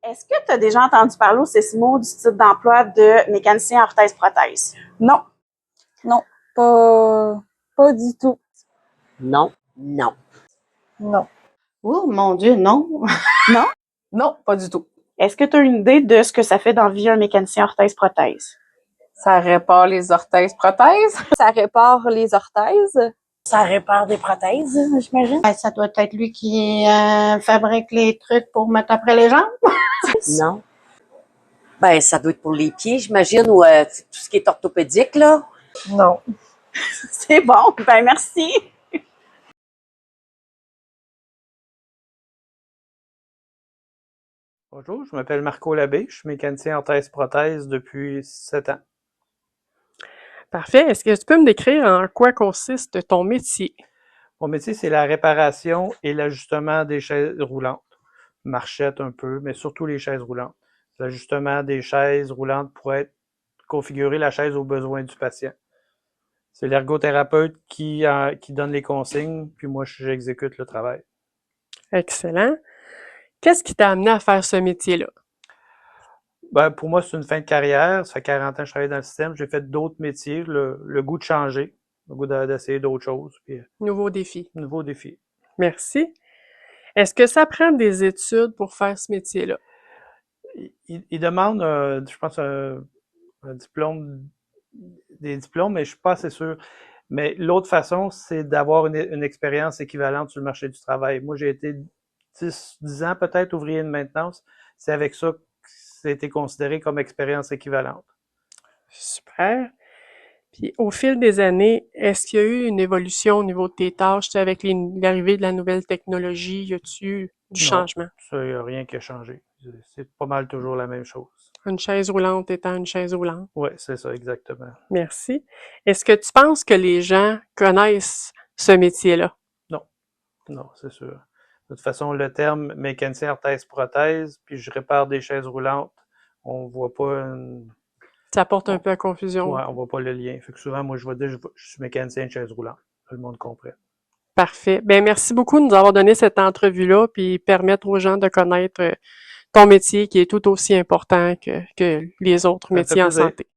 Est-ce que tu as déjà entendu parler au CECIMO du titre d'emploi de mécanicien orthèse-prothèse? Non. Non, pas du tout. Non, non. Non. Oh mon Dieu, non. Non? Non, pas du tout. Est-ce que tu as une idée de ce que ça fait dans la vie un mécanicien orthèse-prothèse? Ça répare les orthèses-prothèses. Ça répare les orthèses. Ça répare des prothèses, j'imagine? Ben, ça doit être lui qui fabrique les trucs pour mettre après les jambes. Non. Ben, ça doit être pour les pieds, j'imagine, ou tout ce qui est orthopédique, là. Non. C'est bon, ben merci. Bonjour, je m'appelle Marco Labbé, je suis mécanicien orthèse-prothèse depuis 7 ans. Parfait. Est-ce que tu peux me décrire en quoi consiste ton métier? Mon métier, c'est la réparation et l'ajustement des chaises roulantes. Marchettes un peu, mais surtout les chaises roulantes. L'ajustement des chaises roulantes pour configurer la chaise aux besoins du patient. C'est l'ergothérapeute qui donne les consignes, puis moi, j'exécute le travail. Excellent. Qu'est-ce qui t'a amené à faire ce métier-là? Ben, pour moi, c'est une fin de carrière. Ça fait 40 ans que je travaille dans le système. J'ai fait d'autres métiers, le goût de changer, le goût d'essayer d'autres choses, puis Nouveau défi. nouveau défi. Merci. Est-ce que ça prend des études pour faire ce métier-là? Il demande, je pense, un diplôme, des diplômes, mais je suis pas assez sûr. Mais l'autre façon, c'est d'avoir une expérience équivalente sur le marché du travail. Moi, j'ai été 10 ans peut-être ouvrier de maintenance. C'est avec ça que ça a été considéré comme expérience équivalente. Super. Puis au fil des années, est-ce qu'il y a eu une évolution au niveau de tes tâches? Tu sais, avec l'arrivée de la nouvelle technologie, y a-tu eu du changement? Ça, il n'y a rien qui a changé. C'est pas mal toujours la même chose. Une chaise roulante étant une chaise roulante. Oui, c'est ça, exactement. Merci. Est-ce que tu penses que les gens connaissent ce métier-là? Non, c'est sûr. De toute façon, le terme mécanicien orthèse-prothèse, puis je répare des chaises roulantes, on voit pas Ça porte un peu à confusion. Ouais, on voit pas le lien. Fait que souvent, moi, je vais dire, je suis mécanicien de chaise roulante. Tout le monde comprend. Parfait. Ben merci beaucoup de nous avoir donné cette entrevue-là, puis permettre aux gens de connaître ton métier qui est tout aussi important que les autres Ça me fait métiers en plaisir. santé.